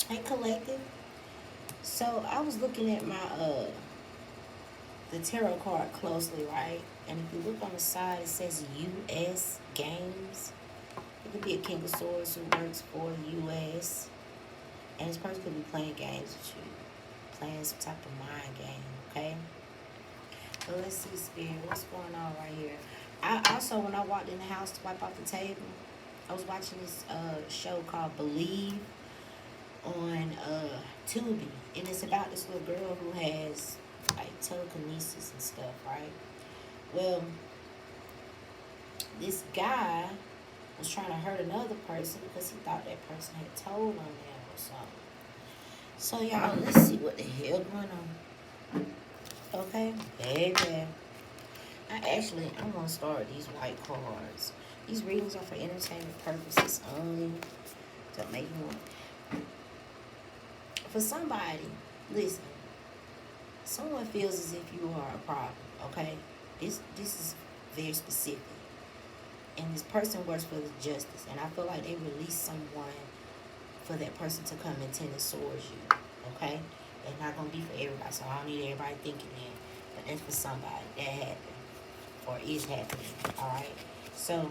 Hey, collective. So I was looking at my the tarot card closely, right? And if you look on the side, it says U.S. Games. It could be a King of Swords who works for the U.S. And this person could be playing games with you, playing some type of mind game. Okay. So let's see, Spirit, what's going on right here? I also, when I walked in the house to wipe off the table, I was watching this show called Believe on Tubi, and it's about this little girl who has like telekinesis and stuff, right? Well, this guy was trying to hurt another person because he thought that person had told on them or something. So y'all, let's see what the hell going on. Okay, baby. I'm gonna start with these white cards. These readings are for entertainment purposes only. Don't make you want. For somebody, listen. Someone feels as if you are a problem. Okay, this is very specific, and this person works for the justice, and I feel like they release someone for that person to come and tennis towards you. Okay, it's not gonna be for everybody, so I don't need everybody thinking that, but that's for somebody that happened or is happening. All right, so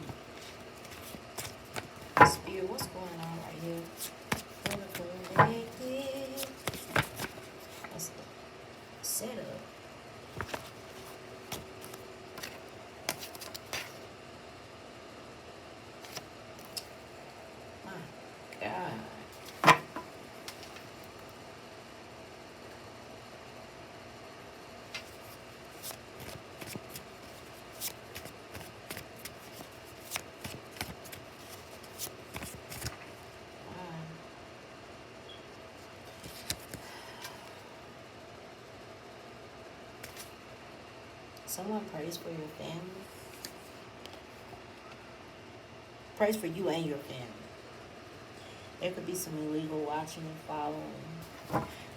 Spirit, what's going on right here? That's the setup. My God. Someone prays for your family. Prays for you and your family. There could be some illegal watching and following.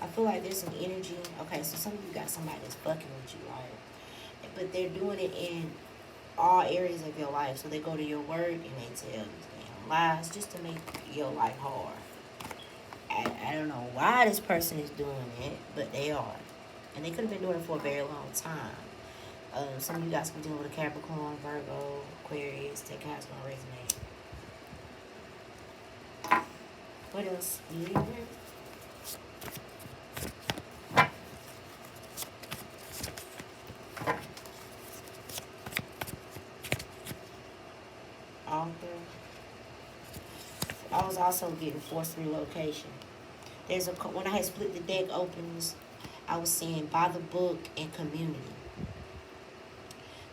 I feel like there's some energy. Okay, so some of you got somebody that's fucking with you, right? But they're doing it in all areas of your life. So they go to your work and they tell you damn lies just to make your life hard. I don't know why this person is doing it, but they are. And they could have been doing it for a very long time. Some of you guys can deal with a Capricorn, Virgo, Aquarius. Take how it's going to resonate. What else? Author. I was also getting forced relocation. When I had split the deck opens, I was seeing by the book and community.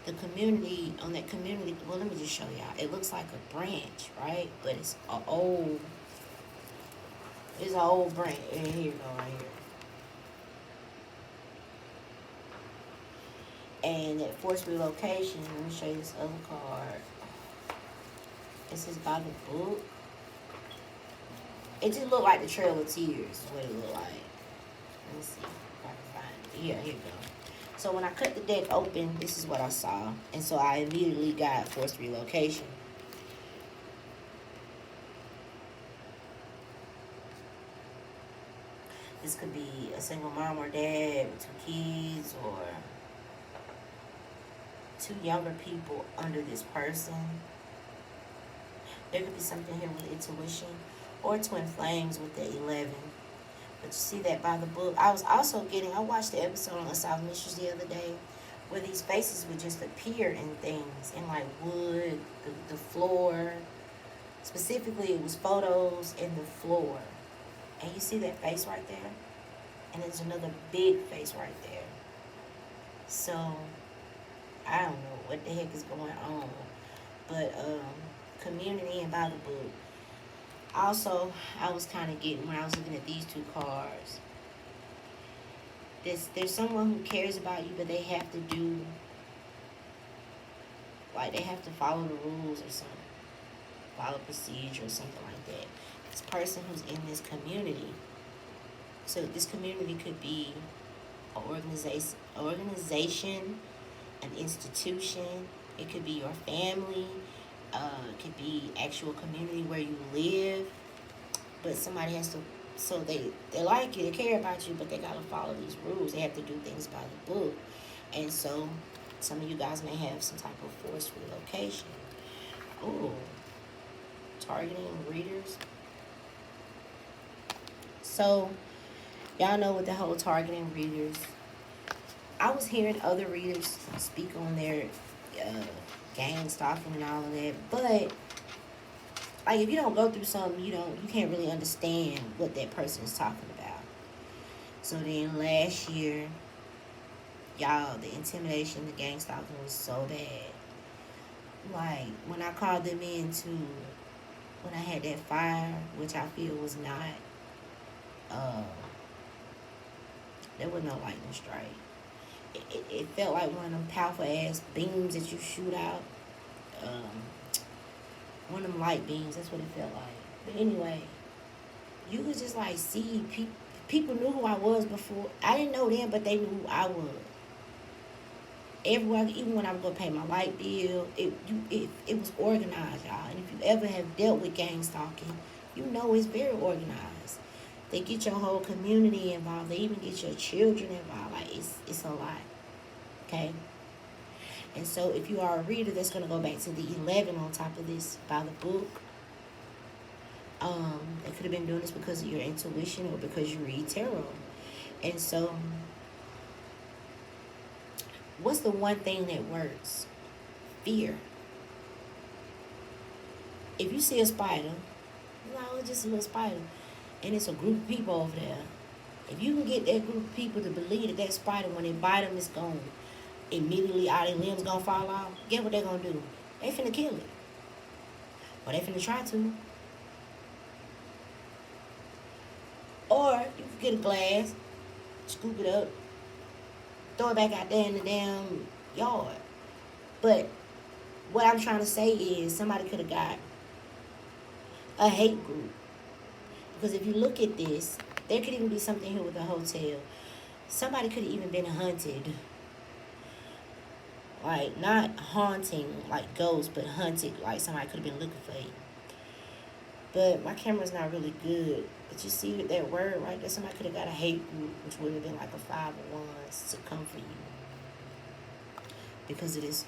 The community, on that community, well, let me just show y'all. It looks like a branch, right? But it's an old branch. And here you go, right here. And that forced relocation, let me show you this other card. It says by the book. It just looked like the Trail of Tears is what it looked like. Let me see if I can find it. Yeah, here you go. So when I cut the deck open, this is what I saw. And so I immediately got forced relocation. This could be a single mom or dad with 2 kids or 2 younger people under this person. There could be something here with intuition or twin flames with the 11. But you see that by the book. I watched the episode on Unsolved Mysteries the other day where these faces would just appear in things, in like wood, the floor. Specifically, it was photos in the floor. And you see that face right there? And there's another big face right there. So, I don't know what the heck is going on. But, community and by the book. Also, I was kind of getting, when I was looking at these 2 cards, there's someone who cares about you, but they have to do, like, they have to follow the rules or something. Follow procedure or something like that. This person who's in this community. So this community could be an organization, an institution. It could be your family. It could be actual community where you live. But somebody has to So they like you, they care about you, but they gotta follow these rules. They have to do things by the book. And so some of you guys may have some type of forced relocation. Ooh, targeting readers. So y'all know with the whole targeting readers, I was hearing other readers speak on their uh, gang stalking and all of that, but like if you don't go through something, you can't really understand what that person is talking about. So then last year, y'all, the intimidation, the gang stalking was so bad. Like when I called them in to when I had that fire, which I feel was not, uh, there was no lightning strike. It felt like one of them powerful ass beams that you shoot out. Um, one of them light beams. That's what it felt like. But anyway, you could just like see people knew who I was before. I didn't know them, but they knew who I was. Everyone, even when I would go pay my light bill, it was organized, y'all. And if you ever have dealt with gang stalking, you know it's very organized. They get your whole community involved. They even get your children involved. Like it's a lot. Okay. And so if you are a reader, that's gonna go back to the 11 on top of this by the book. They could have been doing this because of your intuition or because you read tarot. And so, what's the one thing that works? Fear. If you see a spider, no, it's just a little spider, and it's a group of people over there. If you can get that group of people to believe that that spider, when they bite them, it's gone, immediately all their limbs gonna fall off, guess what they're gonna do? They finna kill it. Or they finna try to. Or you can get a glass, scoop it up, throw it back out there in the damn yard. But what I'm trying to say is somebody could have got a hate group. Because if you look at this, there could even be something here with a hotel. Somebody could have even been hunted. Like, not haunting like ghosts, but hunted like somebody could have been looking for you. But my camera's not really good. But you see that word right there? Somebody could have got a hate group, which would have been like a 5 of Wands to come for you. Because it is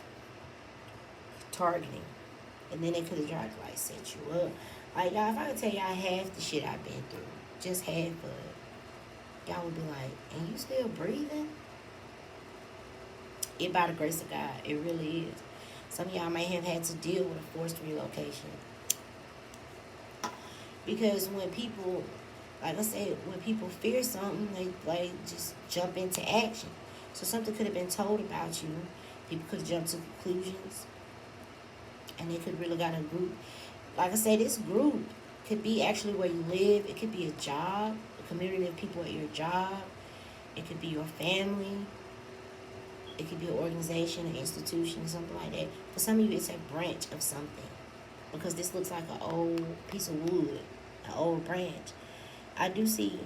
targeting. And then they could have tried to like set you up. Like, y'all, if I could tell y'all half the shit I've been through, just half of it, y'all would be like, and you still breathing? It by the grace of God. It really is. Some of y'all may have had to deal with a forced relocation. Because when people, like I said, when people fear something, they like just jump into action. So something could have been told about you. People could have jumped to conclusions. And they could really got a group. Like I said, this group could be actually where you live. It could be a job, a community of people at your job. It could be your family. It could be an organization, an institution, something like that. For some of you, it's a branch of something. Because this looks like an old piece of wood, an old branch. I do see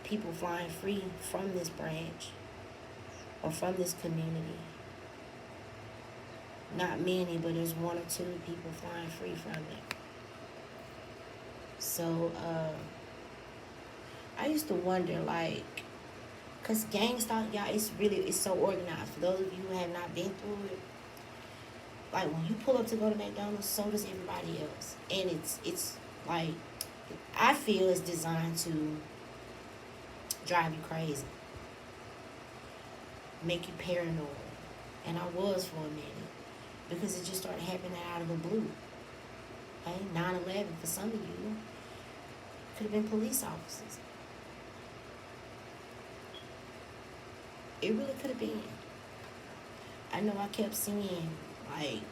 people flying free from this branch or from this community. Not many, but there's 1 or 2 people flying free from it. So, I used to wonder, like, because gang stalking, y'all, it's so organized. For those of you who have not been through it, like, when you pull up to go to McDonald's, so does everybody else. And it's like, I feel it's designed to drive you crazy. Make you paranoid. And I was for a minute. Because it just started happening out of the blue. Okay? 9/11, for some of you, could have been police officers. It really could have been. I know I kept seeing, like,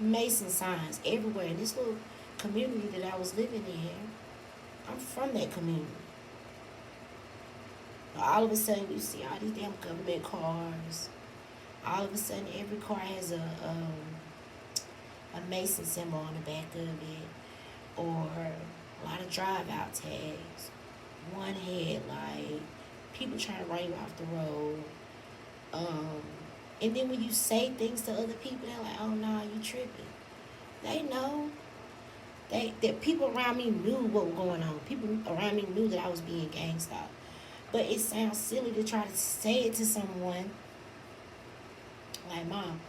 Mason signs everywhere. In this little community that I was living in, I'm from that community. All of a sudden, you see all these damn government cars. All of a sudden, every car has a Mason symbol on the back of it, or a lot of drive-out tags, one headlight, people trying to run you off the road. And then when you say things to other people, they're like, "Oh no, you tripping." They know. That people around me knew what was going on. People around me knew that I was being gangstalked. But it sounds silly to try to say it to someone. Like, Mom,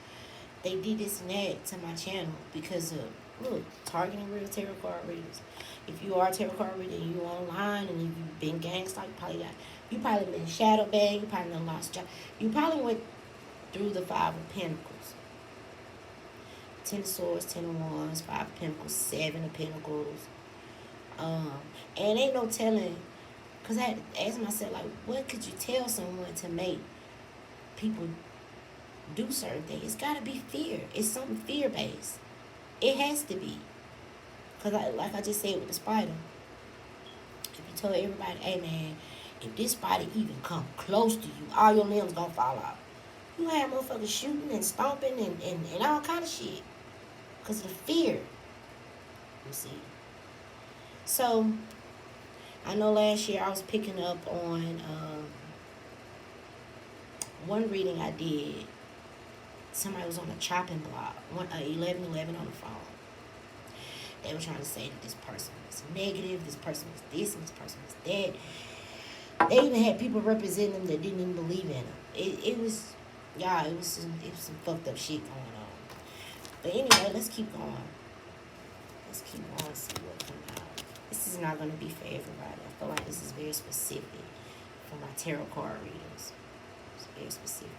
they did this and that to my channel because of, look, targeting real tarot card readers. If you are a tarot card reader and you online and you've been gangstalked, you probably been shadow banned, you probably done lost job. You probably went through the Five of Pentacles. 10 of Swords, 10 of Wands, 5 of Pentacles, 7 of Pentacles. And ain't no telling, because I had to ask myself, like, what could you tell someone to make people do certain things? It's got to be fear. It's something fear-based. It has to be. Because, like I just said with the spider, if you told everybody, hey, man, if this spider even come close to you, all your limbs going to fall off. You have motherfuckers shooting and stomping and all kind of shit. Because of the fear. You see. So, I know last year I was picking up on one reading I did. Somebody was on a chopping block, 1111 on the phone. They were trying to say that this person was negative, this person was this, and this person was that. They even had people representing them that didn't even believe in them. It was some fucked up shit going on. But anyway, let's keep going. Let's keep going and see what comes out. This is not going to be for everybody. I feel like this is very specific for my tarot card readers. It's very specific.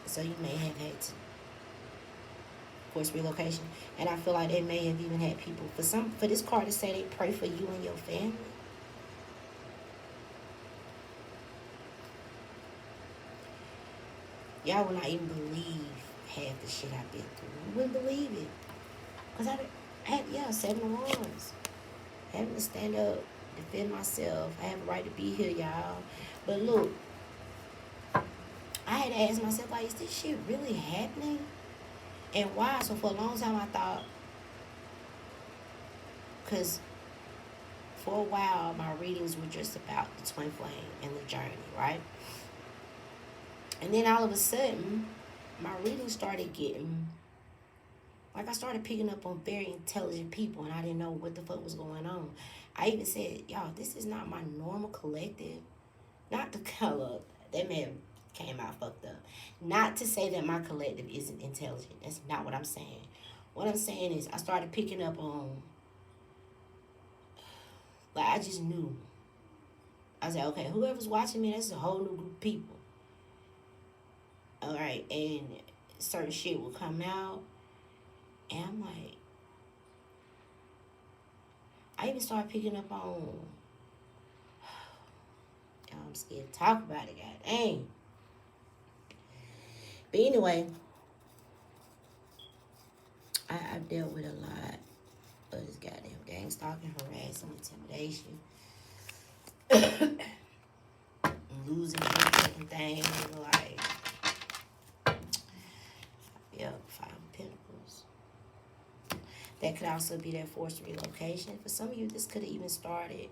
So you may have had to, of course, relocation. And I feel like they may have even had people, for this card to say they pray for you and your family. Y'all would not even believe half the shit I've been through. You wouldn't believe it. Because I had 7 of Wands. Having to stand up, defend myself. I have a right to be here, y'all. But look, I had to ask myself, like, is this shit really happening? And why? So for a long time I thought, because for a while my readings were just about the twin flame and the journey, right? And then all of a sudden, my readings started getting, like, I started picking up on very intelligent people, and I didn't know what the fuck was going on. I even said, y'all, this is not my normal collective. Not the color. That man came out fucked up. Not to say that my collective isn't intelligent. That's not what I'm saying. What I'm saying is I started picking up on, like, I just knew. I said, okay, whoever's watching me, that's a whole new group of people. All right, and certain shit will come out, and I'm like, I even started picking up on, I'm scared to talk about it, god dang. But anyway, I've dealt with a lot of this goddamn gangstalking, harassing, intimidation, losing different things, like, yeah, 5 Pentacles. That could also be that forced relocation. For some of you, this could have even started,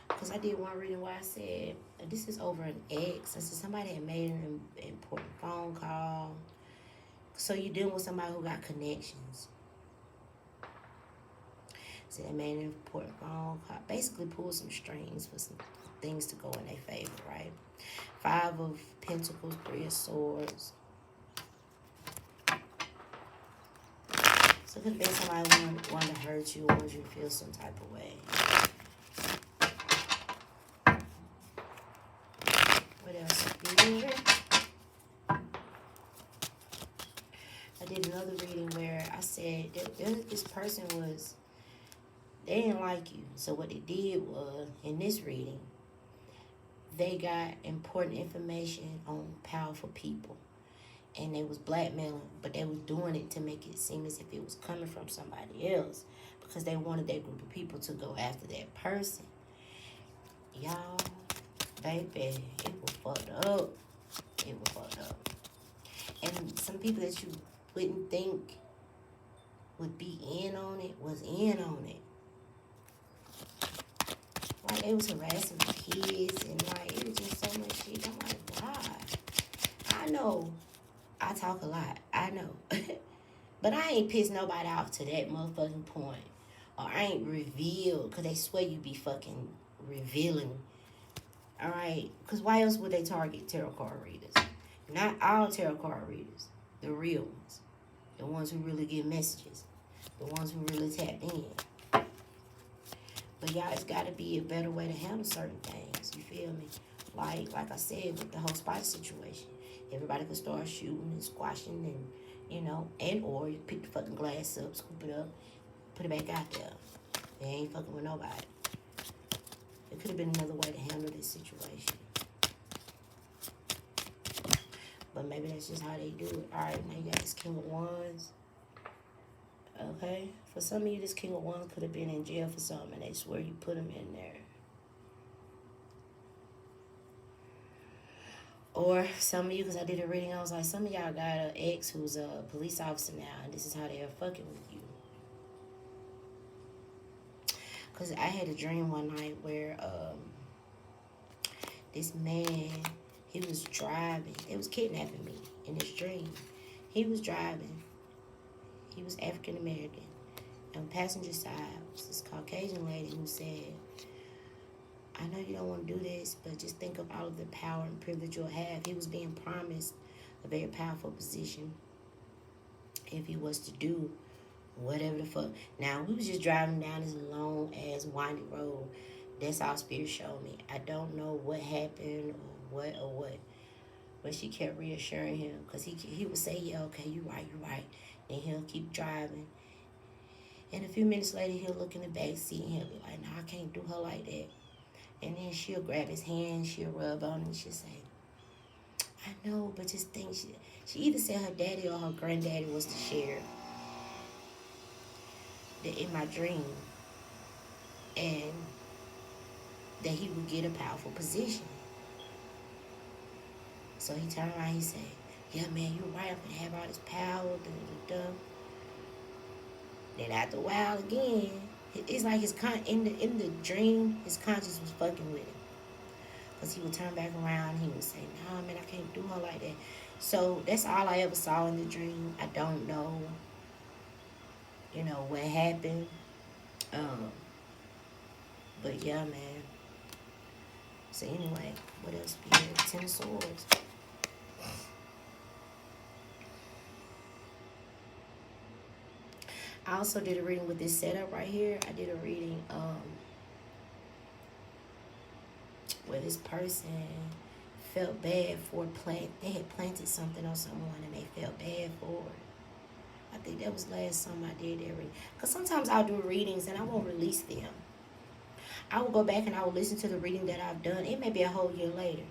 because I did one reading where I said, this is over an ex. I said somebody had made an important phone call. So you're dealing with somebody who got connections. So they made an important phone call. Basically pull some strings for some things to go in their favor, right? 5 of Pentacles, 3 of Swords. So it could have been somebody wanted to hurt you or wanted you to feel some type of way. What else? Here? I did another reading where I said that this person was, they didn't like you. So what they did was, in this reading, they got important information on powerful people. And they was blackmailing, but they was doing it to make it seem as if it was coming from somebody else, because they wanted that group of people to go after that person. Y'all, baby, it was fucked up. It was fucked up. And some people that you wouldn't think would be in on it was in on it. Like, they was harassing the kids, and like, it was just so much shit. I'm like, why? I know I talk a lot. I know. But I ain't pissed nobody off to that motherfucking point. Or I ain't revealed, because they swear you be fucking revealing. Alright? Because why else would they target tarot card readers? Not all tarot card readers. The real ones. The ones who really get messages. The ones who really tap in. But y'all, it's got to be a better way to handle certain things. You feel me? Like I said, with the whole spot situation. Everybody could start shooting and squashing and, you know, and or you pick the fucking glass up, scoop it up, put it back out there. They ain't fucking with nobody. It could have been another way to handle this situation. But maybe that's just how they do it. Alright, now you got this King of Wands. Okay? For some of you, this King of Wands could have been in jail for something, and they swear you put him in there. Or some of you, because I did a reading, I was like, some of y'all got an ex who's a police officer now, and this is how they're fucking with you. Because I had a dream one night where this man, he was driving. They was kidnapping me in this dream. He was driving. He was African American. On the passenger side was this Caucasian lady who said, I know you don't want to do this, but just think of all of the power and privilege you'll have. He was being promised a very powerful position if he was to do whatever the fuck. Now, we was just driving down this long-ass windy road. That's all Spirit showed me. I don't know what happened or what. But she kept reassuring him because he would say, yeah, okay, you're right. Then he'll keep driving. And a few minutes later, he'll look in the back seat and he'll be like, no, I can't do her like that. And then she'll grab his hand, she'll rub on him, and she'll say, I know, but just think, she either said her daddy or her granddaddy was the sheriff in my dream, and that he would get a powerful position. So he turned around, he said, yeah, man, you're right, I'm going to have all this power, Then after a while again, it's like in the dream, his conscience was fucking with him. Because he would turn back around, he would say, nah, man, I can't do her like that. So that's all I ever saw in the dream. I don't know, what happened. But yeah, man. So anyway, what else be here? 10 of Swords. I also did a reading with this setup right here. I did a reading where this person felt bad for they had planted something on someone and they felt bad for it. I think that was last time I did that reading. Because sometimes I'll do readings and I won't release them. I will go back and I will listen to the reading that I've done. It may be a whole year later.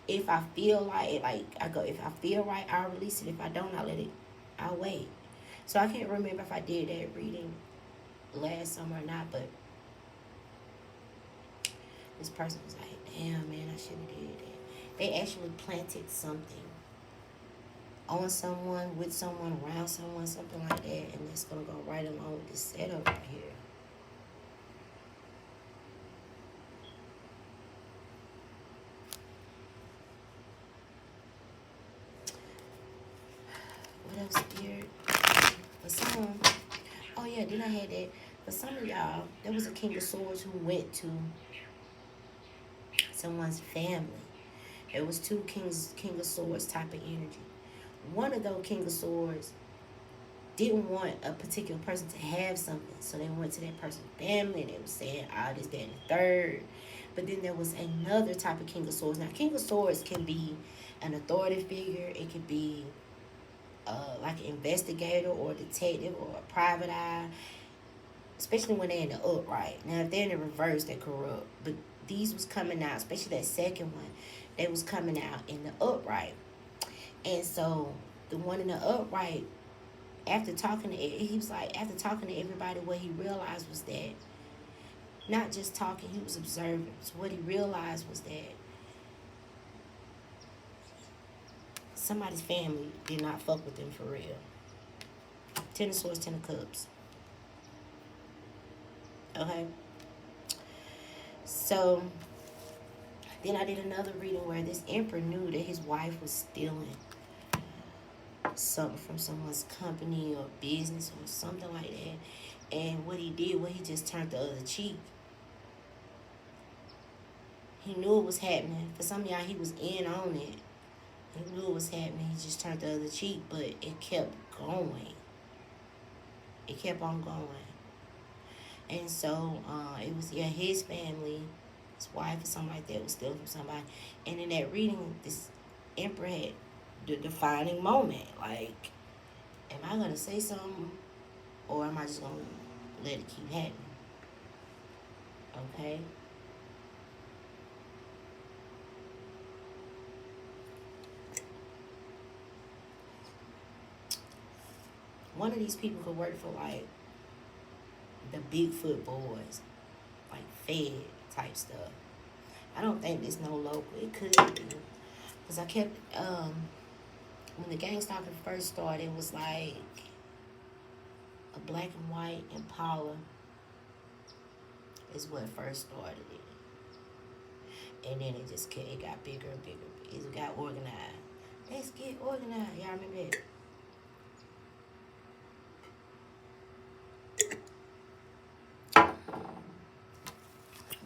If I feel like if I feel right, I'll release it. If I don't, I'll wait. So I can't remember if I did that reading last summer or not, but this person was like, damn, man, I should have did that. They actually planted something on someone, with someone, around someone, something like that, and that's going to go right along with this setup right here. What else here? For some, oh yeah, then I had that. For some of y'all, there was a King of Swords who went to someone's family. There was two King of Swords type of energy. One of those King of Swords didn't want a particular person to have something, so they went to that person's family and they were saying, this, that, and the third. But then there was another type of King of Swords. Now, King of Swords can be an authority figure. It could be like an investigator or a detective or a private eye, especially when they're in the upright. Now, if they're in the reverse, they're corrupt. But these was coming out, especially that second one, they was coming out in the upright. And so the one in the upright, after talking to everybody, what he realized was that, not just talking, he was observing. So what he realized was that somebody's family did not fuck with them for real. 10 of Swords, 10 of Cups. Okay? So then I did another reading where this emperor knew that his wife was stealing something from someone's company or business or something like that. And what he did, he just turned the other cheek. He knew it was happening. For some of y'all, he was in on it. He knew it was happening. He just turned the other cheek, but it kept going. It kept on going. And so it was, his family, his wife or something like that was stealing from somebody. And in that reading, this emperor had the defining moment. Like, am I going to say something, or am I just going to let it keep happening? Okay? One of these people could work for, like, the Bigfoot boys, like Fed type stuff. I don't think there's no local. It could be. Because I kept, when the Gangstalking first started, it was like a black and white Impala is what first started it. And then it just it got bigger and bigger. It got organized. Let's get organized. Y'all remember that?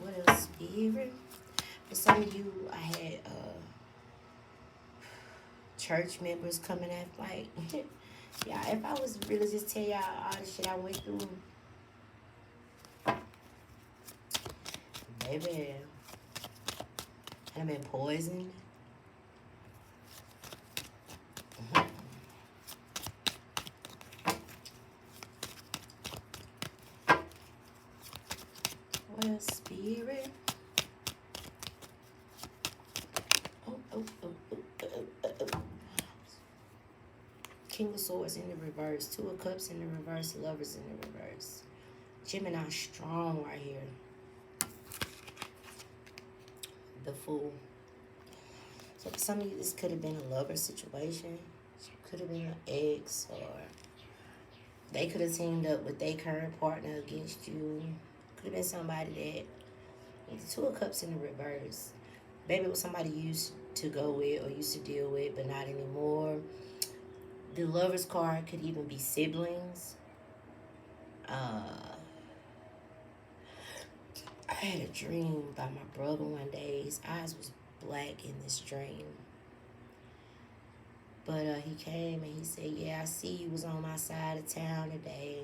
What else? Spirit. For some of you, I had church members coming at, like, yeah, if I was really just tell y'all all the shit I went through, baby, I've been poisoned. Well, spirit. King of Swords in the reverse. Two of Cups in the reverse. Lovers in the reverse. Gemini strong right here. The Fool. So for some of you, this could have been a lover situation. Could have been an ex, or they could have teamed up with their current partner against you. Could have been somebody that, the Two of Cups in the reverse. Maybe it was somebody you used to go with or used to deal with, but not anymore. The Lover's card could even be siblings. I had a dream about my brother one day. His eyes was black in this dream. But he came and he said, yeah, I see you was on my side of town today.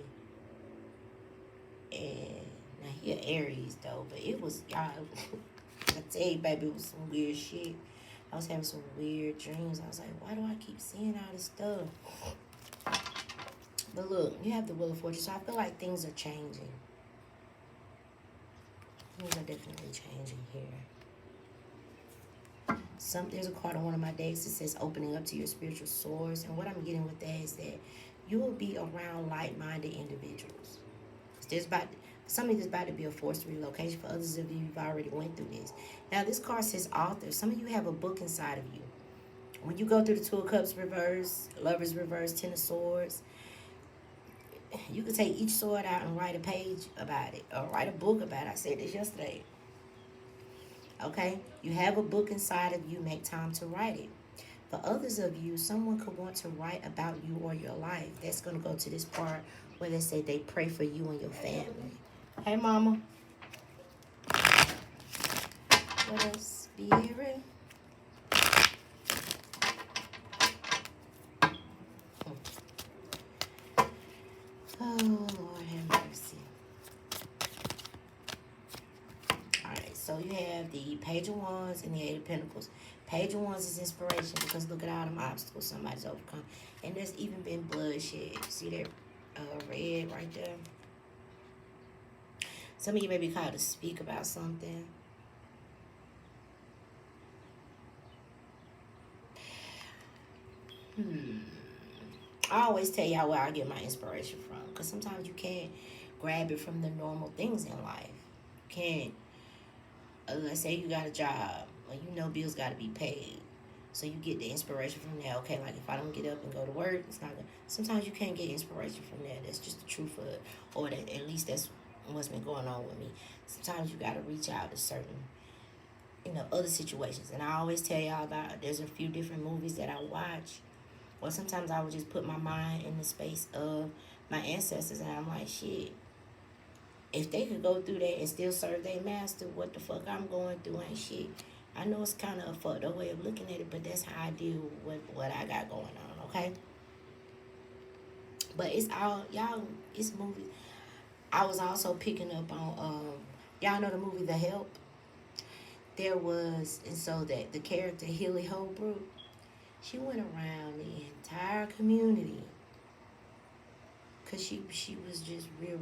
And now he an Aries though, but it was, y'all, I tell you, baby, it was some weird shit. I was having some weird dreams. I was like, why do I keep seeing all this stuff? But look, you have the Wheel of Fortune, so I feel like things are changing. Things are definitely changing here. There's a card on one of my decks that says opening up to your spiritual source. And what I'm getting with that is that you will be around like-minded individuals. Some of you, there's about to be a forced relocation. For others of you, you've already went through this. Now, this card says author. Some of you have a book inside of you. When you go through the Two of Cups reverse, Lovers reverse, Ten of Swords, you can take each sword out and write a page about it, or write a book about it. I said this yesterday. Okay? You have a book inside of you. Make time to write it. For others of you, someone could want to write about you or your life. That's going to go to this part where they say they pray for you and your family. Hey, mama. What else? Spirit. Oh, Lord have mercy. Alright, so you have the Page of Wands and the Eight of Pentacles. Page of Wands is inspiration because look at all them obstacles somebody's overcome. And there's even been bloodshed. See that red right there? Some of you may be called to speak about something. I always tell y'all where I get my inspiration from. Because sometimes you can't grab it from the normal things in life. You can't. Let's say you got a job. Well, you know bills got to be paid. So you get the inspiration from there. Okay, like if I don't get up and go to work, it's not good. Sometimes you can't get inspiration from there. That's just the truth of it. Or that, at least that's what's been going on with me. Sometimes you got to reach out to certain, other situations. And I always tell y'all about, there's a few different movies that I watch Or sometimes I would just put my mind in the space of my ancestors, and I'm like, shit, if they could go through that and still serve their master, what the fuck I'm going through ain't shit. I know it's kind of a fucked up way of looking at it, but that's how I deal with what I got going on, okay? But it's all, y'all, it's movies. I was also picking up on, y'all know the movie The Help? There was, and so that the character Hilly Holbrook, she went around the entire community because she was just real.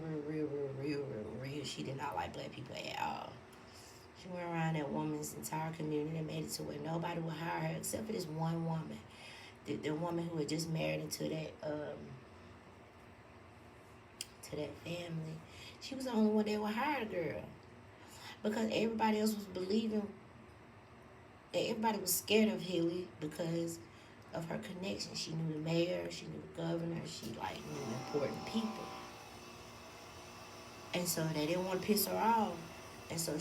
She did not like black people at all. She went around that woman's entire community and made it to where nobody would hire her except for this one woman. The woman who had just married into that family. She was the only one that would hire the girl. Because everybody else was believing, everybody was scared of Hilly because of her connection. She knew the mayor, she knew the governor, she like knew important people. And so they didn't want to piss her off. And so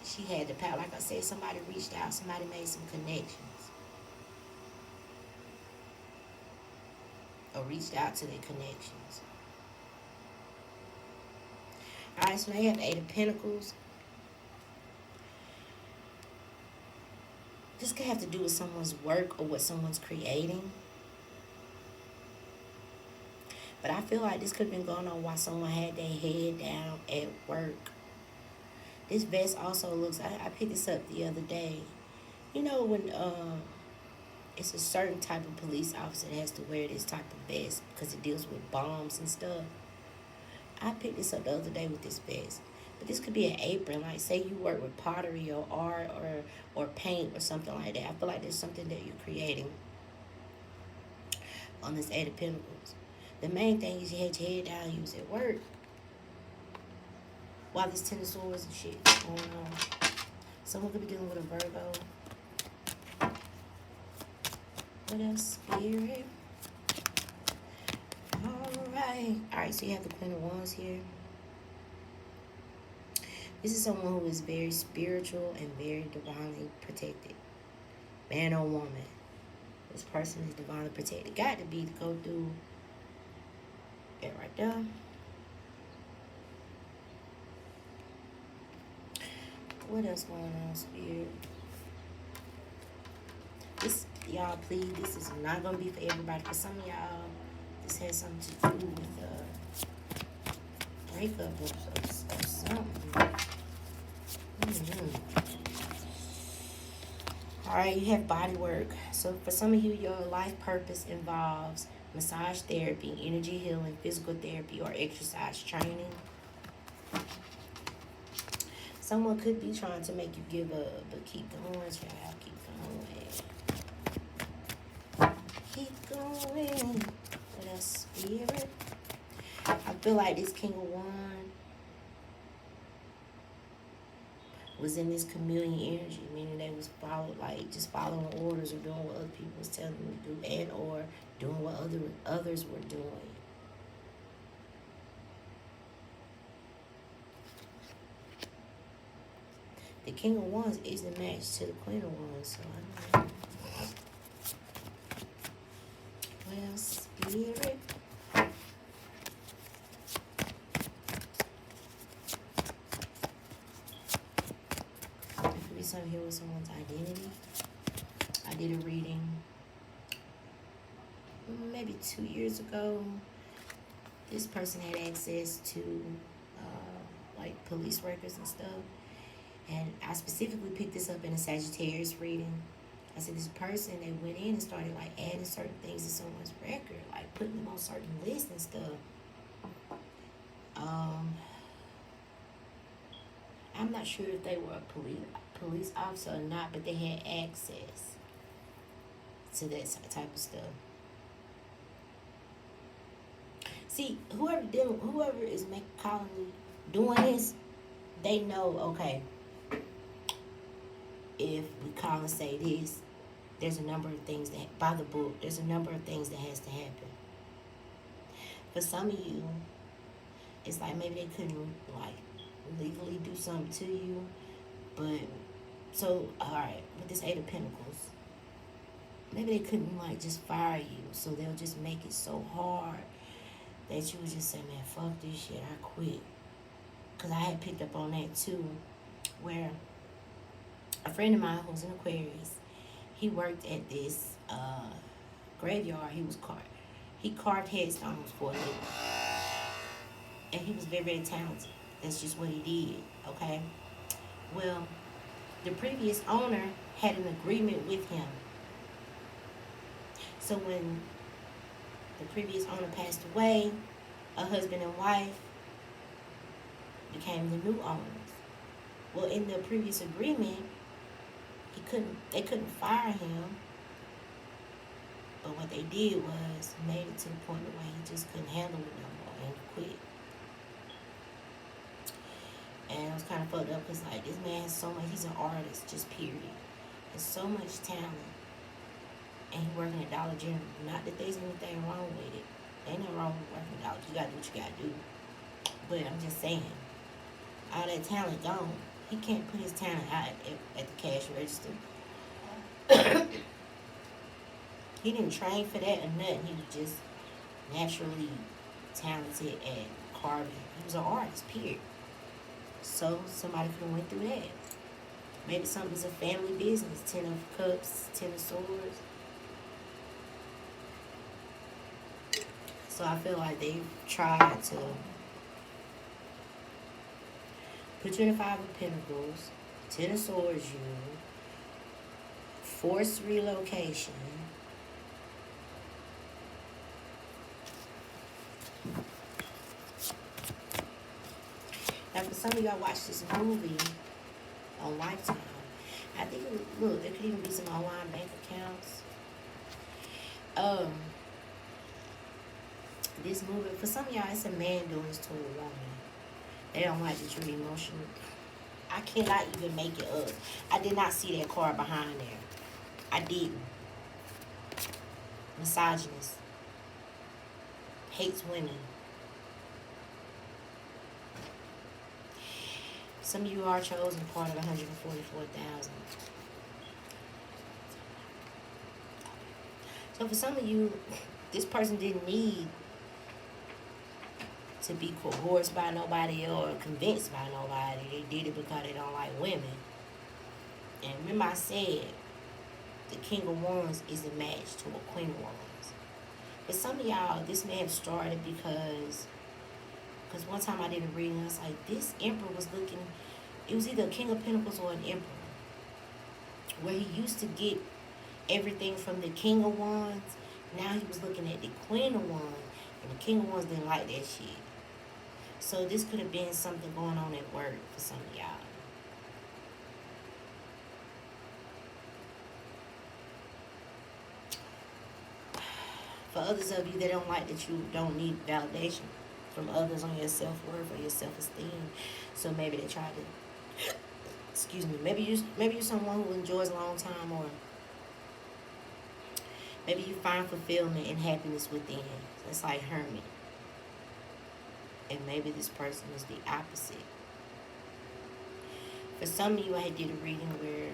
she had the power. Like I said, somebody reached out, somebody made some connections. Or reached out to their connections. Alright, so now you have the Eight of Pentacles. This could have to do with someone's work or what someone's creating. But I feel like this could have been going on while someone had their head down at work. This vest also looks, I picked this up the other day. You know when it's a certain type of police officer that has to wear this type of vest because it deals with bombs and stuff. I picked this up the other day with this vest. But this could be an apron. Like say you work with pottery or art or paint or something like that. I feel like there's something that you're creating on this Eight of Pentacles. The main thing is you had your head down, you was at work. While this Ten of Swords and shit going on. Someone could be dealing with a Virgo. What else? Spirit. Alright, so you have the Queen of Wands here. This is someone who is very spiritual and very divinely protected. Man or woman. This person is divinely protected. Got to be to go through it right there. What else going on, Spirit? This, y'all, please, this is not going to be for everybody. For some of y'all, this has something to do with a breakup or something. Alright, you have body work. So for some of you, your life purpose involves massage therapy, energy healing, physical therapy, or exercise training. Someone could be trying to make you give up, but keep going, child. Keep going. Keep going. What else, Spirit? I feel like this King of Wands was in this chameleon energy, meaning they was just following orders or doing what other people was telling them to do, and or doing what others were doing. The King of Wands is the match to the Queen of Wands, so I don't know. Well, Spirit. There could be something here with someone's identity. I did a reading maybe 2 years ago. This person had access to like police records and stuff. And I specifically picked this up in a Sagittarius reading. I said this person, they went in and started like adding certain things to someone's record, like putting them on certain lists and stuff. I'm not sure if they were a police officer or not, but they had access to that type of stuff. See, whoever is calling you doing this, they know, okay, if we call and say this, there's a number of things that, by the book, there's a number of things that has to happen. For some of you, it's like maybe they couldn't, like, legally do something to you, but, so, alright, with this Eight of Pentacles, maybe they couldn't like just fire you, so they'll just make it so hard that you would just say, man, fuck this shit, I quit. Because I had picked up on that too, where a friend of mine who's an Aquarius, he worked at this graveyard. He carved headstones for a living, and he was very, very talented. That's just what he did. Okay. Well, the previous owner had an agreement with him. So when the previous owner passed away, a husband and wife became the new owners. Well, in the previous agreement, they couldn't fire him, but what they did was made it to the point where he just couldn't handle it no more and quit. And it was kind of fucked up because like this man has so much. He's an artist, just period. Has so much talent, and he working at Dollar General. Not that there's anything wrong with it. Ain't nothing wrong with working at Dollar. You gotta do what you gotta do. But I'm just saying, all that talent gone. He can't put his talent out at the cash register. He didn't train for that or nothing. He was just naturally talented at carving. He was an artist, period. So somebody could have went through that. Maybe something's a family business. 10 of cups, 10 of swords. So I feel like they've tried to put you in the 5 of pentacles, 10 of swords you, forced relocation. Now for some of y'all watch this movie on Lifetime. I think look, there could even be some online bank accounts. This movie, for some of y'all, it's a man doing this to a woman. They don't like that you're emotional. I cannot even make it up. I did not see that card behind there. I didn't. Misogynist. Hates women. Some of you are chosen part of 144,000. So for some of you, this person didn't need to be coerced by nobody or convinced by nobody. They did it because they don't like women. And remember I said, the King of Wands is a match to a Queen of Wands. But some of y'all, this may have started because one time I did a reading, I was like, this Emperor was looking, it was either a King of Pentacles or an Emperor, where he used to get everything from the King of Wands. Now he was looking at the Queen of Wands, and the King of Wands didn't like that shit. So this could have been something going on at work for some of y'all. For others of you that don't like that you don't need validation from others on your self-worth or your self-esteem. So maybe they try to, excuse me, maybe you're someone who enjoys a long time, or maybe you find fulfillment and happiness within. It's like hermit. And maybe this person is the opposite. For some of you, I did a reading where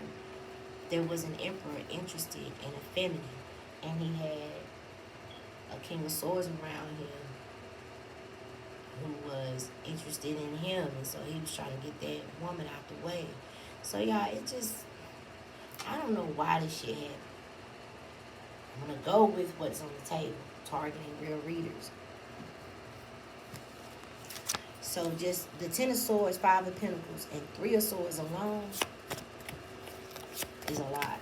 there was an emperor interested in a feminine, and he had a King of Swords around him who was interested in him, and so he was trying to get that woman out the way. So y'all, it just, I don't know why this shit happened. I'm gonna go with what's on the table, targeting real readers. So just the 10 of Swords, 5 of Pentacles, and 3 of Swords alone is a lot.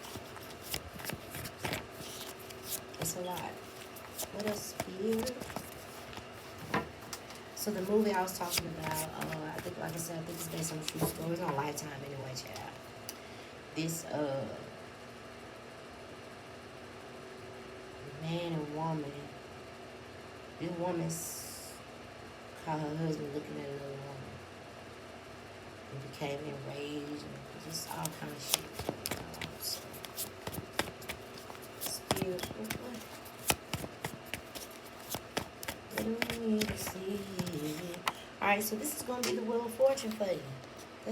It's a lot. What else here? So the movie I was talking about, I think, like I said, I think it's based on a true story. It's on Lifetime anyway, child. This man and woman. This woman's caught her husband looking at another woman and became enraged and just all kind of shit. Still, what do we need to see? Alright, so this is going to be the Wheel of Fortune for you.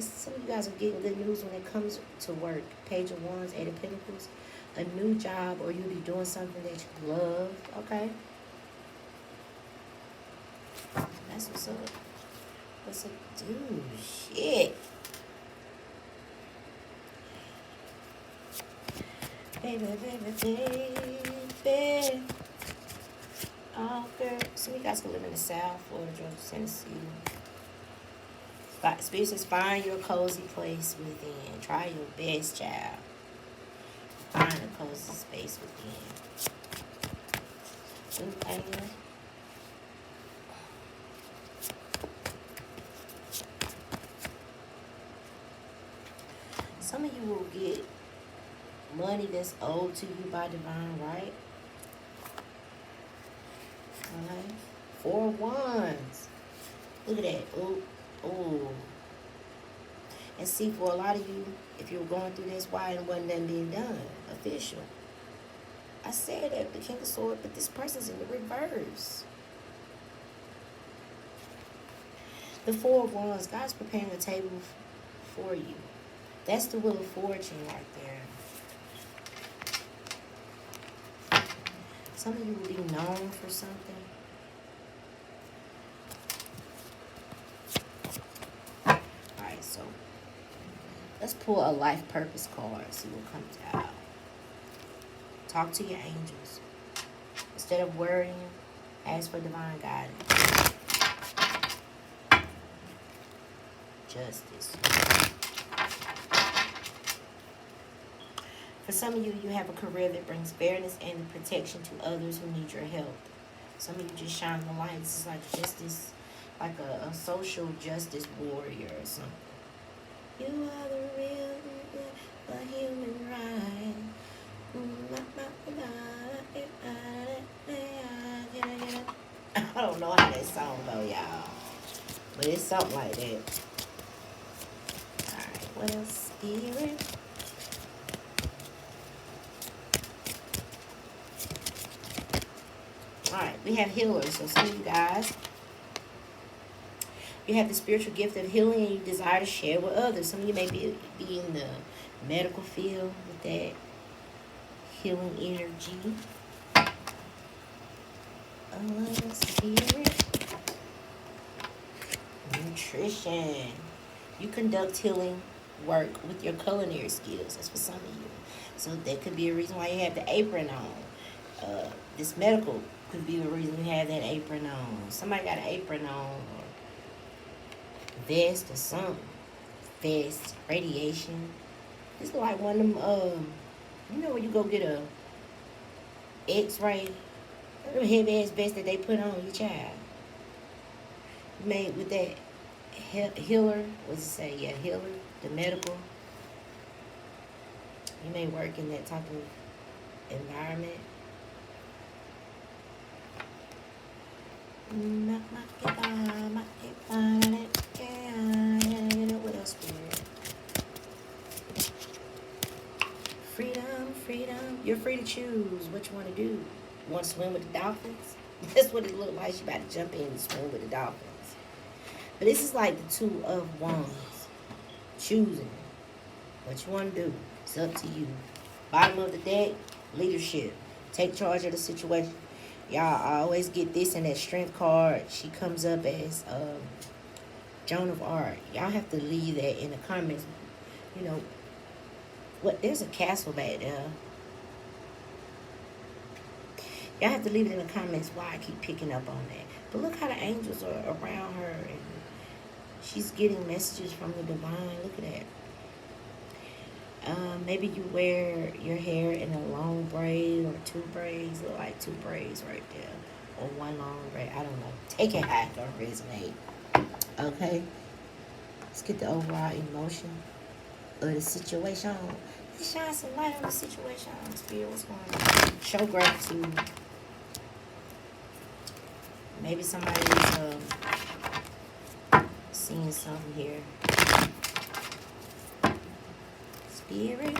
Some of you guys are getting good news when it comes to work. Page of Wands, 8 of Pentacles. a new job, or you'll be doing something that you love. Okay. That's what's up. What's up, dude? Shit. Baby, baby, baby. Oh, girl. Some of you guys can live in the South, Florida, Georgia, Tennessee. Spirit says, find your cozy place within. Try your best, child. Find a cozy space within. Ooh, some of you will get money that's owed to you by divine right. Alright. 4 wands. Look at that. Ooh. Ooh. And see, for a lot of you, if you were going through this, why it wasn't nothing being done? Official. I said that, the King of Swords, but this person's in the reverse. The 4 of Wands, God's preparing a table for you. That's the Wheel of Fortune right there. Some of you will be known for something. Alright, so let's pull a life purpose card, see what comes out. Talk to your angels. Instead of worrying, ask for divine guidance. Justice. For some of you, you have a career that brings fairness and protection to others who need your help. Some of you just shine the light. It's like justice, like a social justice warrior or something. You are the real, the human right. I don't know how that song go, y'all, but it's something like that. Alright, what else? Spirit. Alright, we have healers. So some of you guys, you have the spiritual gift of healing and you desire to share with others. Some of you may be in the medical field with that healing energy. Spirit. Nutrition. You conduct healing work with your culinary skills. That's for some of you. So that could be a reason why you have the apron on. This medical could be the reason you have that apron on. Somebody got an apron on, or vest or something. Vest, radiation. It's like one of them, you know when you go get a x-ray, little heavy ass vest that they put on your child. Made with that healer, what's it say? Yeah, healer, the medical. You may work in that type of environment. What else? Freedom, freedom. You're free to choose what you want to do. You want to swim with the dolphins? That's what it looked like. You about to jump in and swim with the dolphins. But this is like the 2 of Wands. Choosing what you want to do. It's up to you. Bottom of the deck, leadership. Take charge of the situation. Y'all always get this in that strength card. She comes up as Joan of Arc. Y'all have to leave that in the comments. You know, what? There's a castle back there. Y'all have to leave it in the comments why I keep picking up on that. But look how the angels are around her. And she's getting messages from the divine. Look at that. Maybe you wear your hair in a long braid or 2 braids. Look like 2 braids right there. Or 1 long braid. I don't know. Take it how it don't resonate. Okay? Let's get the overall emotion of the situation. Let's shine some light on the situation. Spirit, what's going on? Show gratitude. Maybe somebody's seeing something here. Spirit.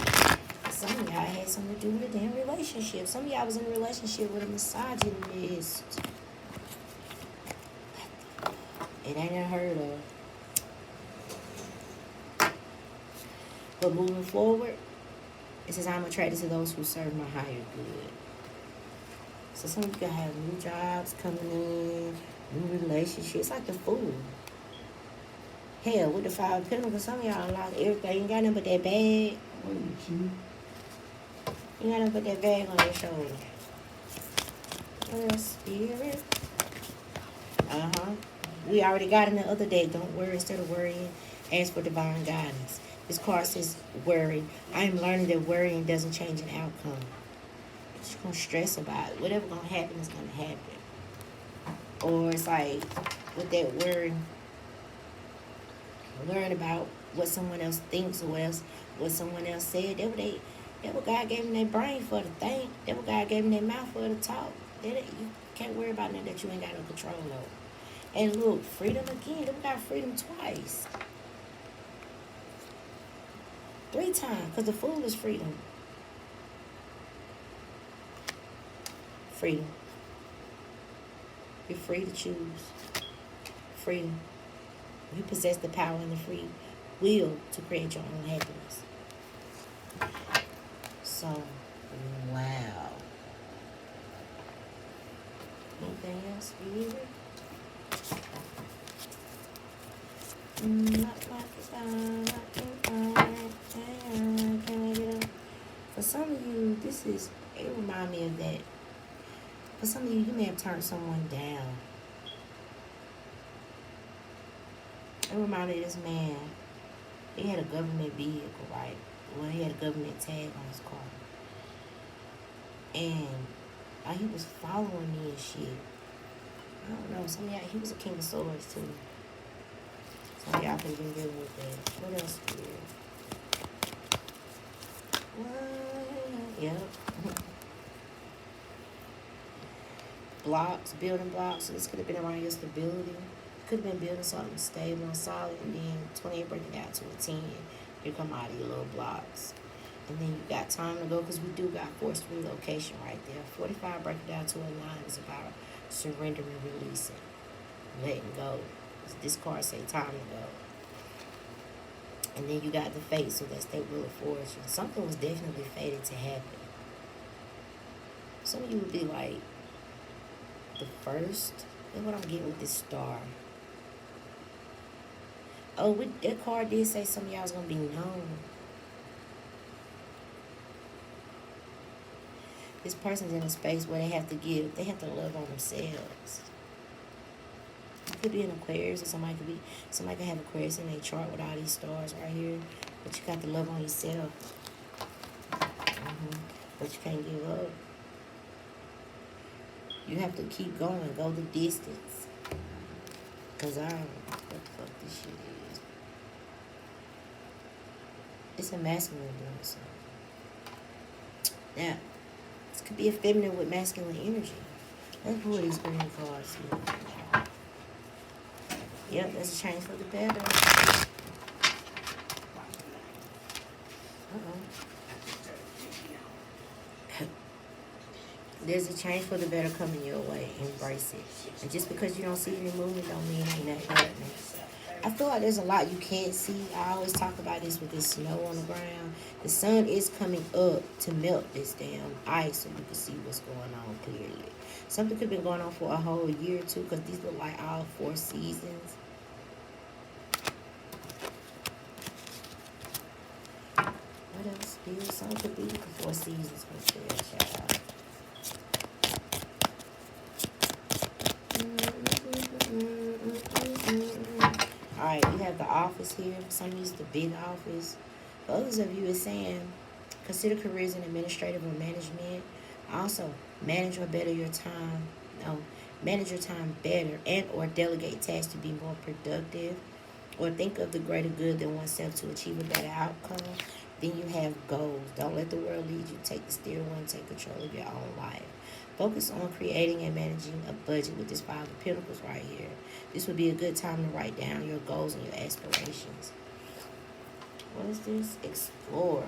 Some of y'all had something to do with a damn relationship. Some of y'all was in a relationship with a misogynist. It ain't unheard of. But moving forward, It says, I'm attracted to those who serve my higher good. So some of you can have new jobs coming in, new relationships, like the Fool. Hell, with the Five of Pentacles, some of y'all lost everything. You got nothing but that bag. You got nothing but that bag on your shoulder. Spirit. We already got in the other day. Don't worry instead of worrying. Ask for divine guidance. This card says worry. I am learning that worrying doesn't change an outcome. You're just going to stress about it. Whatever's going to happen is going to happen. Or it's like with that worry, learn about what someone else thinks or else what someone else said. That what God gave them their brain for to think. That what God gave them their mouth for to talk. You can't worry about nothing that you ain't got no control over. And look, freedom again. They got freedom twice. 3 times. Because the Fool is freedom. Freedom. You're free to choose. Freedom. You possess the power and the free will to create your own happiness. So, wow. Anything else for you? For some of you, it reminds me of that. For some of you, you may have turned someone down. It reminded me of this man. He had a government vehicle, right? Well, he had a government tag on his car. And he was following me and shit. I don't know. Some of y'all, he was a king of swords, too. Some of y'all could have been dealing with that. What else here? What? Yep. Blocks, building blocks. So this could have been around your stability. Could have been building something stable and solid, and then 28 breaking down to a 10. Here come out of your little blocks. And then you got time to go because we do got forced relocation right there. 45 breaking down to a 9 is about surrendering, releasing, letting go. This card say time to go. And then you got the fate, so that's that Wheel of Fortune. Something was definitely fated to happen. Some of you would be like, the first, that's what I'm getting with this star. Oh, that card did say some of y'all's going to be known. This person's in a space where they have to love on themselves. It could be an Aquarius, or somebody could have Aquarius in their chart with all these stars right here. But you got to love on yourself. But you can't give up. You have to keep going, go the distance. Because I don't know what the fuck this shit is. It's a masculine doing something. Now, this could be a feminine with masculine energy. Let's pull these green cards here. Yep, there's a change for the better. There's a change for the better coming your way. Embrace it. And just because you don't see any movement don't mean ain't nothing happening. I feel like there's a lot you can't see. I always talk about this with this snow on the ground. The sun is coming up to melt this damn ice so you can see what's going on clearly. Something could have been going on for a whole year or two because these look like all 4 seasons. What else? Something could be for 4 seasons right there, child. Alright, you have the office here. For some of you, it's the big office. For others of you, it's saying, consider careers in administrative or management. Also, manage or better your time. Manage your time better and or delegate tasks to be more productive. Or think of the greater good than oneself to achieve a better outcome. Then you have goals. Don't let the world lead you. Take the steering wheel and take control of your own life. Focus on creating and managing a budget with this 5 of Pentacles right here. This would be a good time to write down your goals and your aspirations. What is this? Explore.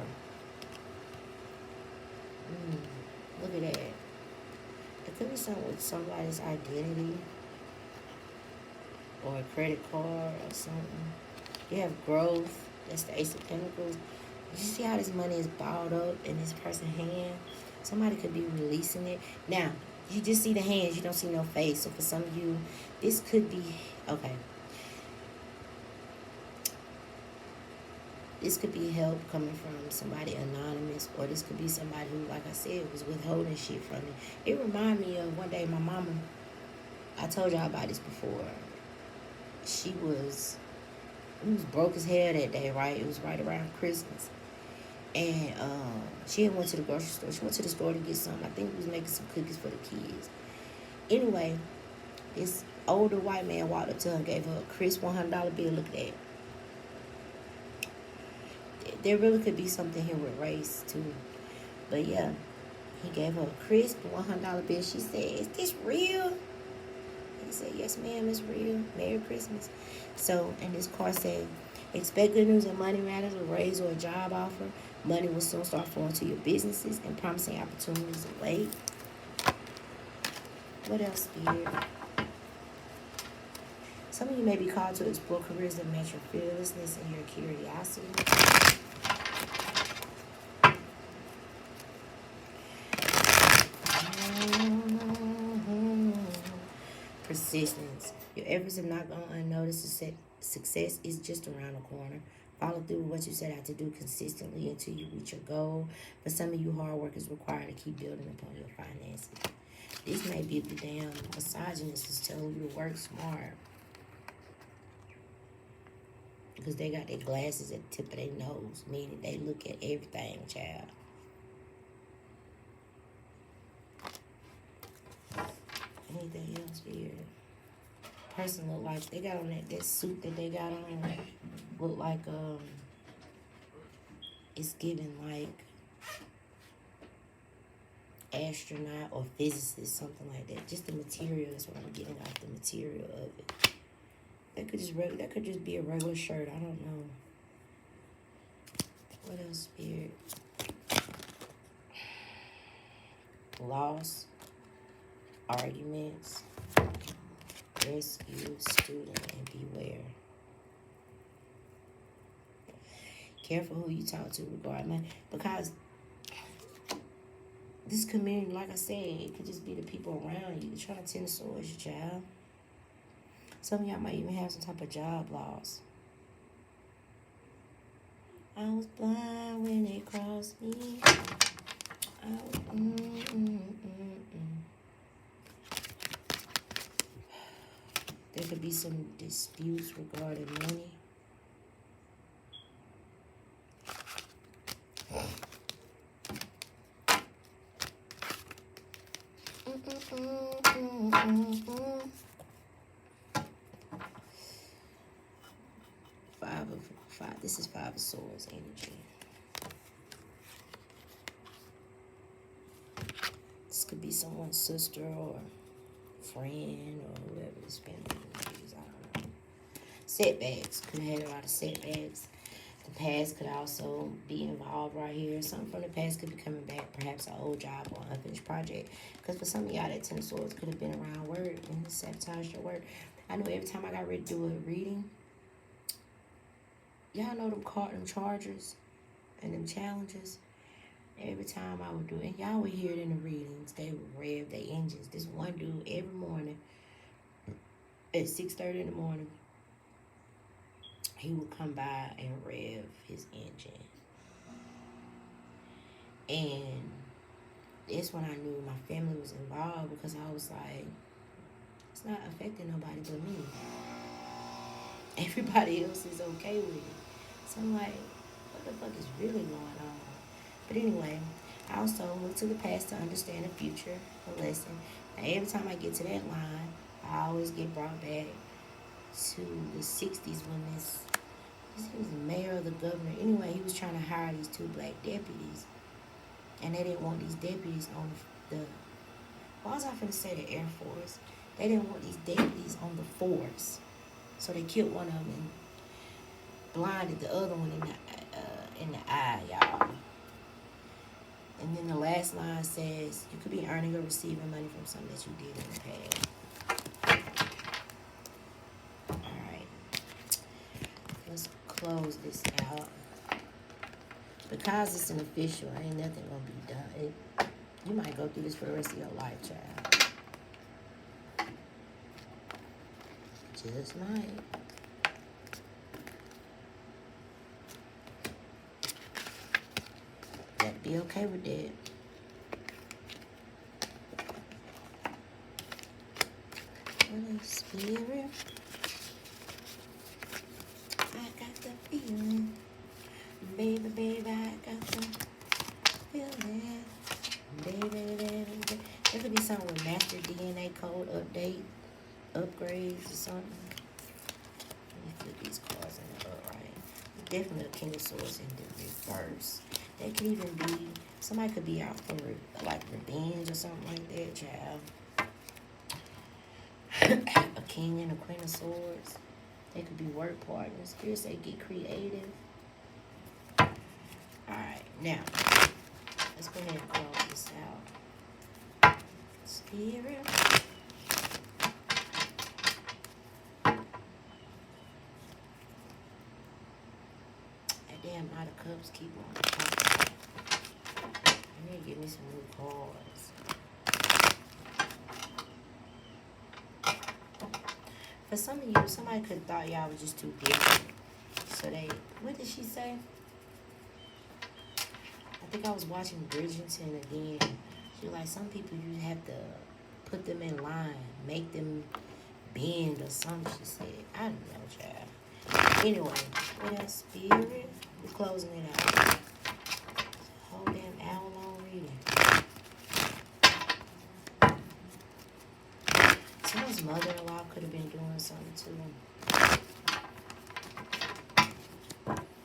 Look at that. It could be something with somebody's identity. Or a credit card or something. You have growth. That's the Ace of Pentacles. You see how this money is balled up in this person's hand? Somebody could be releasing it. Now, you just see the hands, you don't see no face. So for some of you, this could be, okay. This could be help coming from somebody anonymous, or this could be somebody who, like I said, was withholding shit from me. It reminded me of one day my mama, I told y'all about this before. We was broke as hell that day, right? It was right around Christmas. And she had went to the grocery store. She went to the store to get something. I think we was making some cookies for the kids. Anyway, this older white man walked up to her and gave her a crisp $100 bill. Look at that. There really could be something here with race, too. But, yeah, he gave her a crisp $100 bill. She said, "Is this real?" He said, "Yes, ma'am, it's real. Merry Christmas." So, and this card said, "Expect good news and money matters, a raise or a job offer. Money will soon start flowing to your businesses and promising opportunities await." What else, Spirit? Some of you may be called to explore careers that match your fearlessness and your curiosity. Persistence. Your efforts are not going unnoticed. Success is just around the corner. Follow through with what you set out to do consistently until you reach your goal. For some of you, hard work is required to keep building upon your finances. This may be the damn misogynist is telling you to work smart. Because they got their glasses at the tip of their nose, meaning they look at everything, child. Anything else here? Person look like they got on that suit that they got on look like it's giving like astronaut or physicist, something like that. Just the material is what I'm getting off the material of it. That could just be a regular shirt. I don't know. What else, Spirit? Loss, arguments, rescue, student, and beware. Careful who you talk to regarding money, because this community, like I said, it could just be the people around you. They're trying to tend the swords, your child. Some of y'all might even have some type of job loss. I was blind when they crossed me. There could be some disputes regarding money. This is Five of Swords energy. This could be someone's sister or friend or whoever this family is. I don't know. Setbacks. Could have had a lot of setbacks. The past could also be involved right here. Something from the past could be coming back. Perhaps an old job or unfinished project. Because for some of y'all, that Ten of Swords could have been around work and sabotaged your work. I know every time I got ready to do a reading, y'all know them chargers and them challenges. Every time I would do it, and y'all would hear it in the readings, they would rev their engines. This one dude every morning at 6:30 in the morning, he would come by and rev his engine. And that's when I knew my family was involved, because I was like, it's not affecting nobody but me. Everybody else is okay with it. So I'm like, what the fuck is really going on? But anyway, I also look to the past to understand the future, a lesson. Now, every time I get to that line, I always get brought back to the 60s when he was the mayor or the governor. Anyway, he was trying to hire these 2 black deputies. And they didn't want these deputies on why was I finna say the Air Force? They didn't want these deputies on the force. So they killed one of them and blinded the other one in the eye, y'all. And then the last line says, you could be earning or receiving money from something that you did in the past. All right. Let's close this out. Because it's an official, ain't nothing gonna be done. You might go through this for the rest of your life, child. Just might. But be okay with that. Holy Spirit, I got the feeling. Baby, baby, I got the feeling. Baby, baby, baby. There could be something with master DNA code update, upgrades or something. Let me flip these cards in the upright. Definitely a King of Swords in the reverse. That could even be, somebody could be out for like revenge or something like that, child. A King and a Queen of Swords. They could be work partners. Here say get creative. Alright, now let's go ahead and close this out. Spirit. That damn Knight of Cups keep on talking. I need to give me some new cards. For some of you, somebody could have thought y'all was just too different. So they, what did she say? I think I was watching Bridgerton again. She was like, some people you have to put them in line, make them bend or something, she said. I don't know, child. Anyway, what else? Spirit? We're closing it out. Whole damn hour long reading. Someone's mother-in-law could have been doing something too.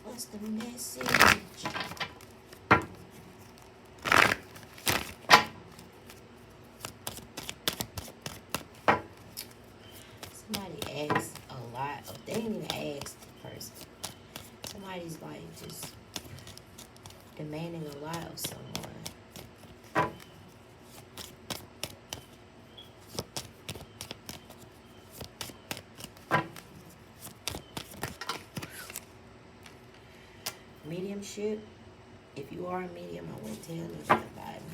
What's the message? Somebody asks a lot. They didn't even ask the person. Somebody's like just demanding a lot of someone. Mediumship. If you are a medium, I wouldn't tell nobody.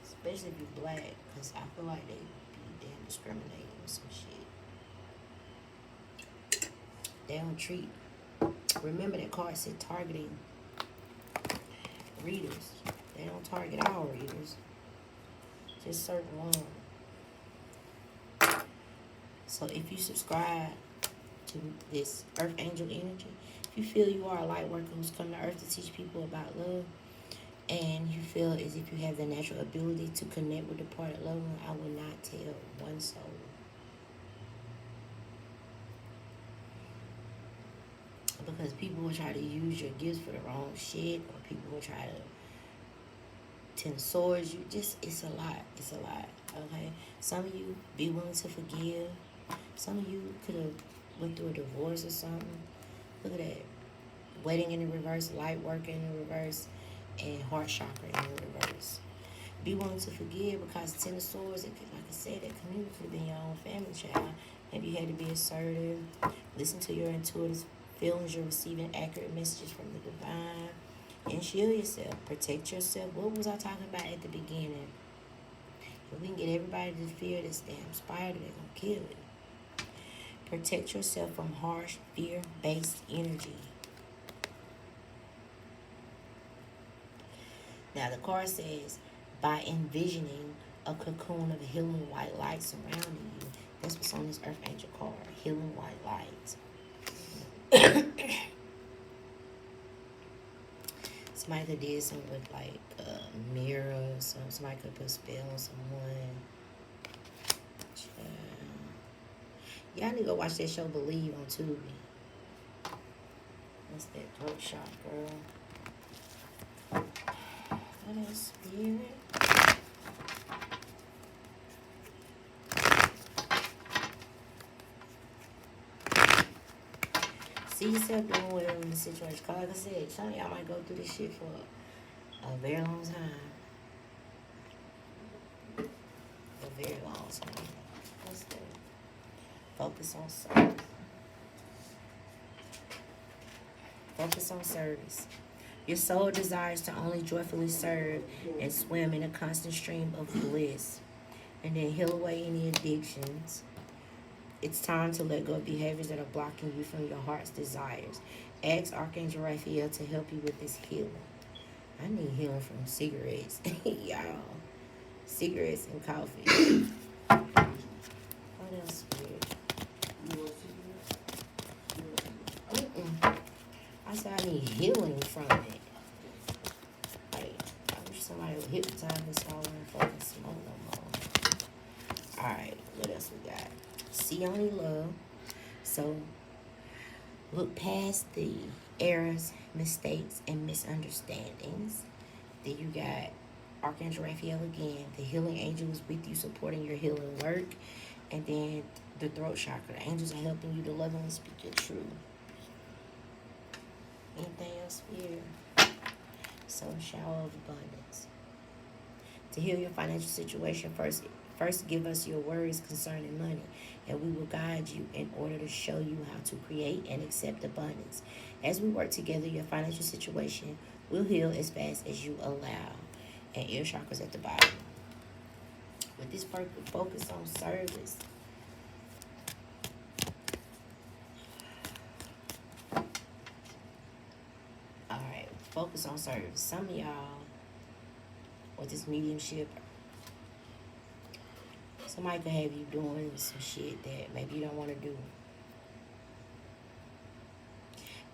Especially if you're black, because I feel like they be damn discriminating with some shit. They don't treat. Remember that card said targeting readers. They don't target all readers. Just certain ones. So if you subscribe to this Earth Angel energy, if you feel you are a light worker who's come to Earth to teach people about love, and you feel as if you have the natural ability to connect with the departed loved one, I will not tell one soul. Because people will try to use your gifts for the wrong shit, or people will try to tend towards you. Just, it's a lot. It's a lot, okay? Some of you be willing to forgive. Some of you could have went through a divorce or something. Look at that. Wedding in the reverse, light worker in the reverse, and heart chakra in the reverse. Be willing to forgive, because Ten of Swords, like I said, that community could have been your own family child. Maybe you had to be assertive. Listen to your intuitive feelings. You're receiving accurate messages from the divine. And shield yourself. Protect yourself. What was I talking about at the beginning? If we can get everybody to fear this damn spider, they're going to kill it. Protect yourself from harsh, fear-based energy. Now, the card says, by envisioning a cocoon of healing white light surrounding you. That's what's on this Earth Angel card. Healing white light. Somebody could did something with like a mirror or something. Somebody could put a spell on someone. Y'all need to go watch that show Believe on Tubi. That's that throat shot, girl. What is spirit? See yourself doing whatever in the situation. Cause like I said, some of y'all might go through this shit for a very long time. A very long time. What's that? Focus on service. Focus on service. Your soul desires to only joyfully serve and swim in a constant stream of bliss. And then heal away any addictions. It's time to let go of behaviors that are blocking you from your heart's desires. Ask Archangel Raphael to help you with this healing. I need healing from cigarettes. Y'all. Cigarettes and coffee. What else weird? I said I need healing from it. Like, I wish somebody would hypnotize me so I wouldn't fucking smoke no more. Alright, what else we got? See only love. So, look past the errors, mistakes, and misunderstandings. Then you got Archangel Raphael again. The healing angel is with you, supporting your healing work. And then the throat chakra. The angels are helping you to lovingly speak your truth. Anything else here? So, shower of abundance. To heal your financial situation, first give us your worries concerning money, and we will guide you in order to show you how to create and accept abundance. As we work together, your financial situation will heal as fast as you allow. And ear chakras at the bottom. With this focus on service. Alright, focus on service. Some of y'all with this mediumship, somebody could have you doing some shit that maybe you don't want to do.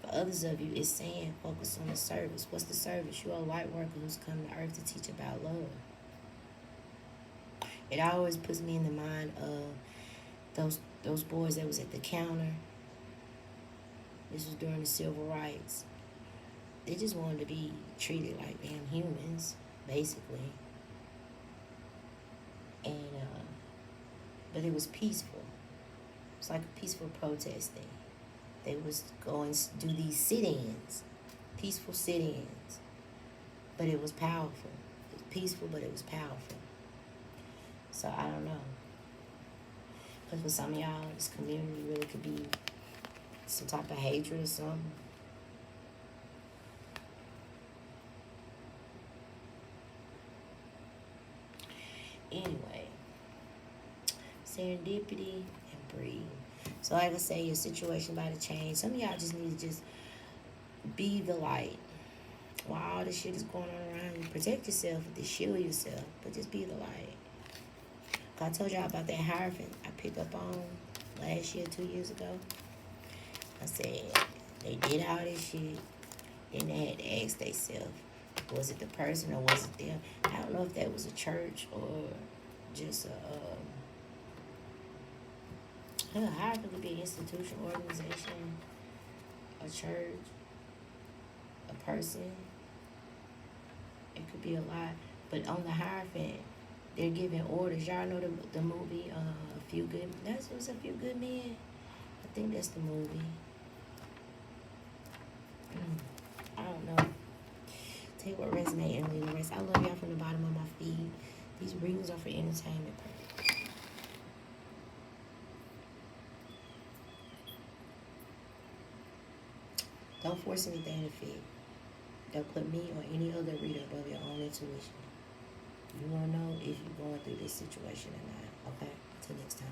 For others of you, it's saying focus on the service. What's the service? You're a light worker who's come to earth to teach about love. It always puts me in the mind of those boys that was at the counter. This was during the civil rights. They just wanted to be treated like damn humans, basically. And but it was peaceful. It's like a peaceful protesting. They was going to do these sit-ins, peaceful sit-ins, but it was powerful. It was peaceful, but it was powerful. So I don't know. Because for some of y'all, this community really could be some type of hatred or something. Anyway, serendipity and breathe. So like I say, your situation about to change. Some of y'all just need to just be the light. While all this shit is going on around you, protect yourself, to shield yourself, but just be the light. I told y'all about that Hierophant I picked up on last year, 2 years ago. I said, they did all this shit, then they had to ask themselves, was it the person or was it them? I don't know if that was a church or just a Hierophant could be an institution, organization, a church, a person. It could be a lot. But on the Hierophant, they're giving orders. Y'all know the movie, A Few Good... That was A Few Good Men? I think that's the movie. I don't know. Take what resonates and leave the rest. I love y'all from the bottom of my feet. These readings are for entertainment purposes. Don't force anything to fit. Don't put me or any other reader above your own intuition. You want to know if you're going through this situation or not. Okay? Until next time.